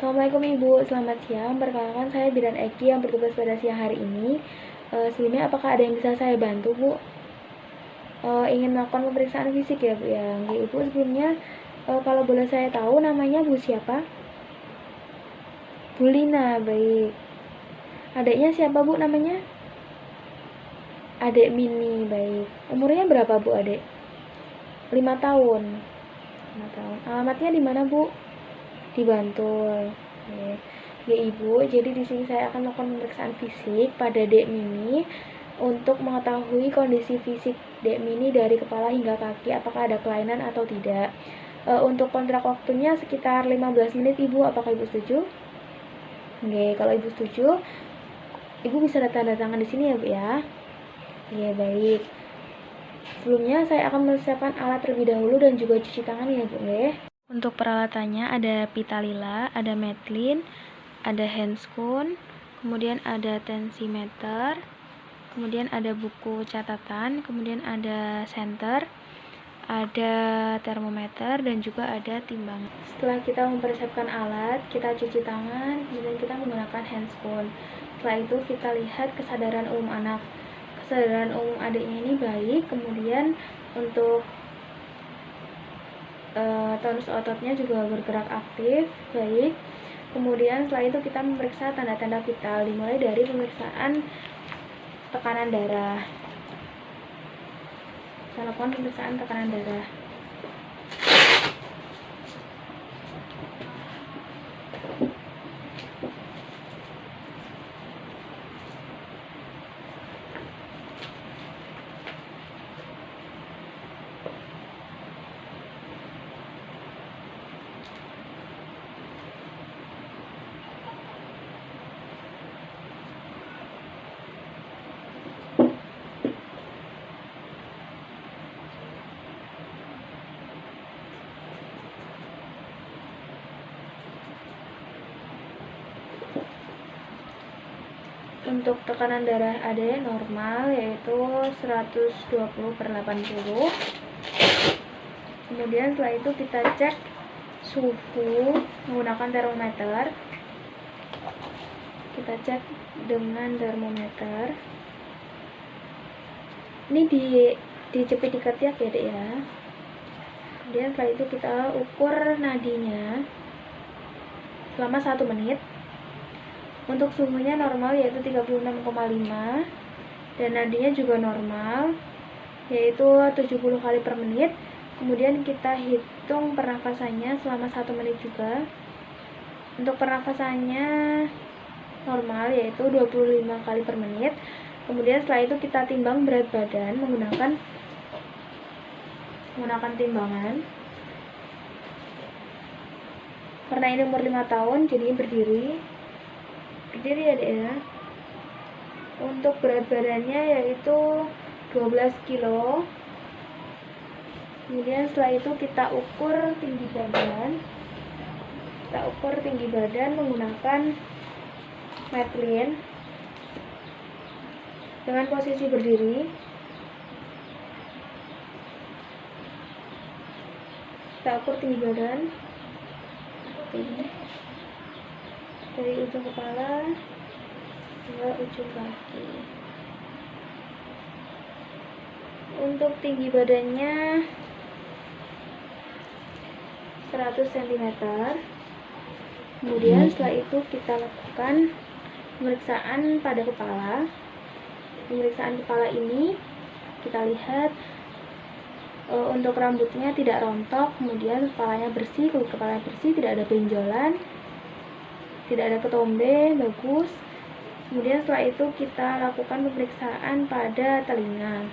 Assalamualaikum Ibu, selamat siang. Perkenalkan saya Bidan Eki yang bertugas pada siang hari ini. Sebelumnya apakah ada yang bisa saya bantu Bu? Ingin melakukan pemeriksaan fisik ya Bu ya. Ibu sebelumnya kalau boleh saya tahu namanya Bu siapa? Bu Lina, baik. Adiknya siapa Bu namanya? Adik Mini, baik. Umurnya berapa Bu adik? 5 tahun. 5 tahun. Alamatnya di mana Bu? Di Bantul. Oke. Ya Ibu, jadi di sini saya akan melakukan pemeriksaan fisik pada Dek Mini untuk mengetahui kondisi fisik Dek Mini dari kepala hingga kaki, apakah ada kelainan atau tidak. Untuk kontrak waktunya sekitar 15 menit Ibu, apakah Ibu setuju? Oke, kalau Ibu setuju, Ibu bisa tanda tangan di sini ya Bu ya. Oke, baik. Sebelumnya saya akan mempersiapkan alat terlebih dahulu dan juga cuci tangan ya Bu ya. Untuk peralatannya ada pita lila, ada metlin, ada handscoon, kemudian ada tensimeter, kemudian ada buku catatan, kemudian ada senter, ada termometer, dan juga ada timbangan. Setelah kita mempersiapkan alat, kita cuci tangan, kemudian kita menggunakan handscoon. Setelah itu kita lihat kesadaran umum anak. Kesadaran umum adiknya ini baik, kemudian untuk tonus ototnya juga bergerak aktif, baik. Kemudian setelah itu kita memeriksa tanda-tanda vital, dimulai dari pemeriksaan tekanan darah. Kita lakukan pemeriksaan tekanan darah. Untuk tekanan darah adek normal yaitu 120/80. Kemudian setelah itu kita cek suhu menggunakan termometer. Kita cek dengan termometer. Ini dijepit di ketiak ya dek ya. Kemudian setelah itu kita ukur nadinya selama 1 menit. Untuk suhunya normal yaitu 36,5 dan nadinya juga normal yaitu 70 kali per menit. Kemudian kita hitung pernafasannya selama 1 menit juga. Untuk pernafasannya normal yaitu 25 kali per menit. Kemudian setelah itu kita timbang berat badan menggunakan timbangan. Karena ini umur 5 tahun jadi berdiri ya dek ya. Untuk berat badannya yaitu 12 kilo. Kemudian setelah itu kita ukur tinggi badan menggunakan metlin dengan posisi berdiri. Kita ukur tinggi badan ini dari ujung kepala hingga ujung kaki. Untuk tinggi badannya 100 cm. Kemudian setelah itu kita lakukan pemeriksaan pada kepala. Pemeriksaan kepala ini kita lihat untuk rambutnya tidak rontok, kemudian kepalanya bersih. Kalau kepalanya bersih, tidak ada benjolan, tidak ada ketombe, bagus. Kemudian setelah itu kita lakukan pemeriksaan pada telinga.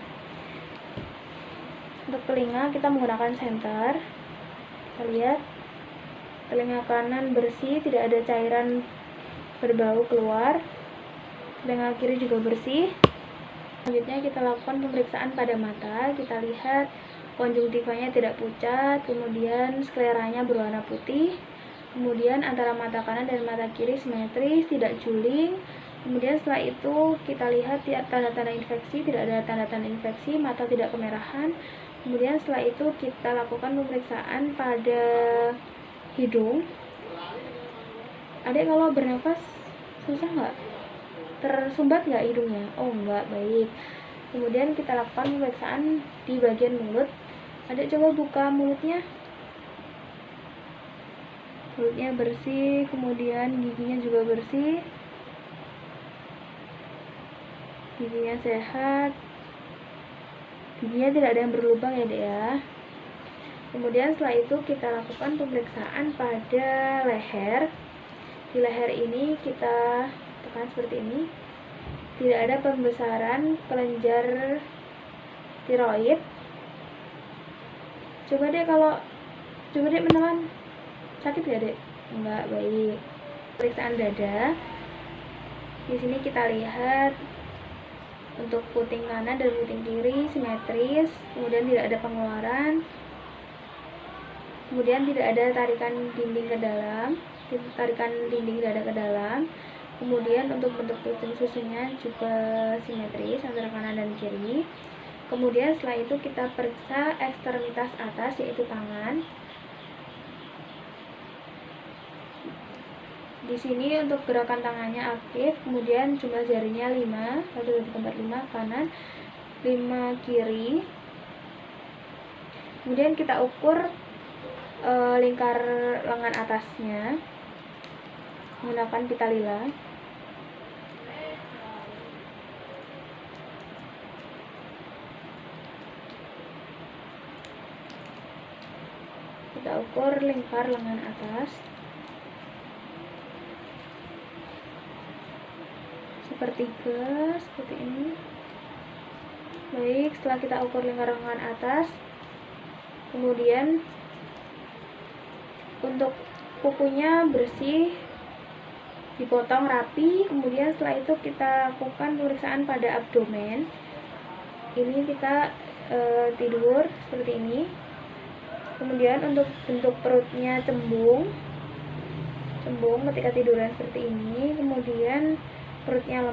Untuk telinga kita menggunakan senter. Kita lihat telinga kanan bersih, tidak ada cairan berbau keluar. Telinga kiri juga bersih. Selanjutnya kita lakukan pemeriksaan pada mata. Kita lihat konjungtivanya tidak pucat, kemudian skleranya berwarna putih. Kemudian antara mata kanan dan mata kiri simetris, tidak juling. Kemudian setelah itu kita lihat tanda-tanda infeksi, tidak ada tanda-tanda infeksi, mata tidak kemerahan. Kemudian setelah itu kita lakukan pemeriksaan pada hidung. Adik kalau bernafas susah nggak? Tersumbat nggak hidungnya? Oh enggak, baik. Kemudian kita lakukan pemeriksaan di bagian mulut. Adik coba buka mulutnya. Mulutnya bersih, kemudian giginya juga bersih. Giginya sehat. Giginya tidak ada yang berlubang ya dek ya. Kemudian setelah itu kita lakukan pemeriksaan pada leher. Di leher ini kita tekan seperti ini. Tidak ada pembesaran kelenjar tiroid. Coba dek menelan. Sakit gak dek? Enggak, baik. Pemeriksaan dada. Di sini kita lihat untuk puting kanan dan puting kiri simetris, kemudian tidak ada pengeluaran, kemudian tidak ada tarikan dinding ke dalam, tarikan dinding dada ke dalam. Kemudian untuk bentuk puting susunya juga simetris antara kanan dan kiri. Kemudian setelah itu kita periksa ekstremitas atas yaitu tangan. Di sini untuk gerakan tangannya aktif, kemudian jumlah jarinya 5, 1, 2, 3, 4, 5 kanan, 5 kiri. Kemudian kita ukur lingkar lengan atasnya menggunakan pita lila. Kita ukur lingkar lengan atas sepertiga seperti ini. Baik, setelah kita ukur lingkar lengan atas, kemudian untuk kukunya bersih, dipotong rapi. Kemudian setelah itu kita lakukan pemeriksaan pada abdomen. Ini kita tidur seperti ini. Kemudian untuk bentuk perutnya cembung ketika tiduran seperti ini. Kemudian perutnya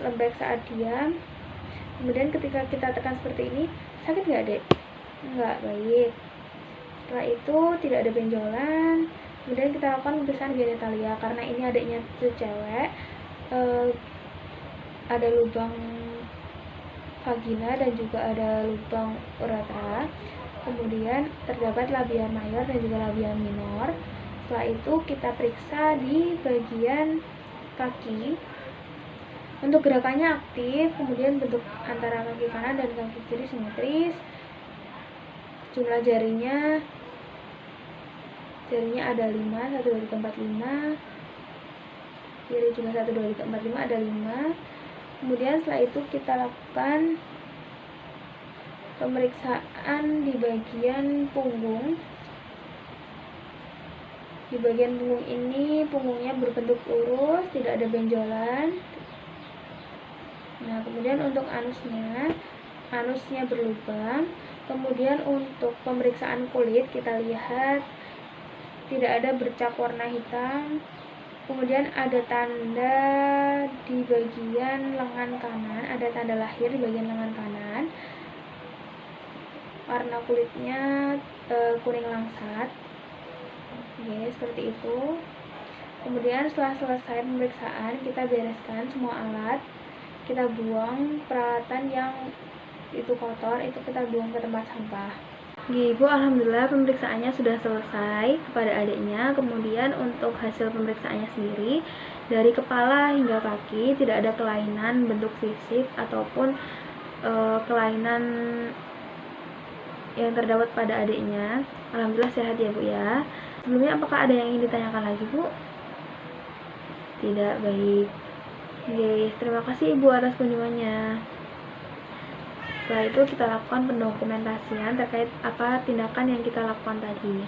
lembek saat diam. Kemudian ketika kita tekan seperti ini, sakit nggak dek? Nggak, baik. Setelah itu tidak ada benjolan. Kemudian kita lakukan pemeriksaan genitalia. Karena ini adiknya cewek, ada lubang vagina dan juga ada lubang uretra. Kemudian terdapat labia mayor dan juga labia minor. Setelah itu kita periksa di bagian kaki. Untuk gerakannya aktif, kemudian bentuk antara kaki kanan dan kaki kiri simetris. Jumlah jarinya ada 5, 1, 2, 3, 4, 5. Kiri juga 1, 2, 3, 4, 5, ada 5. Kemudian setelah itu kita lakukan pemeriksaan di bagian punggung. Di bagian punggung ini, punggungnya berbentuk lurus, tidak ada benjolan. Nah, kemudian untuk anusnya berlubang. Kemudian untuk pemeriksaan kulit, kita lihat tidak ada bercak warna hitam. Kemudian ada tanda di bagian lengan kanan, ada tanda lahir di bagian lengan kanan. Warna kulitnya kuning langsat. Oke, seperti itu. Kemudian setelah selesai pemeriksaan, kita bereskan semua alat. Kita buang peralatan yang itu kotor, itu kita buang ke tempat sampah. Ibu, alhamdulillah pemeriksaannya sudah selesai kepada adiknya. Kemudian untuk hasil pemeriksaannya sendiri, dari kepala hingga kaki tidak ada kelainan bentuk fisik ataupun kelainan yang terdapat pada adiknya. Alhamdulillah sehat ya Bu ya. Sebelumnya apakah ada yang ingin ditanyakan lagi Bu? Tidak, baik. Oke, terima kasih Ibu atas kunjungannya. Setelah itu kita lakukan pendokumentasian terkait apa tindakan yang kita lakukan tadi.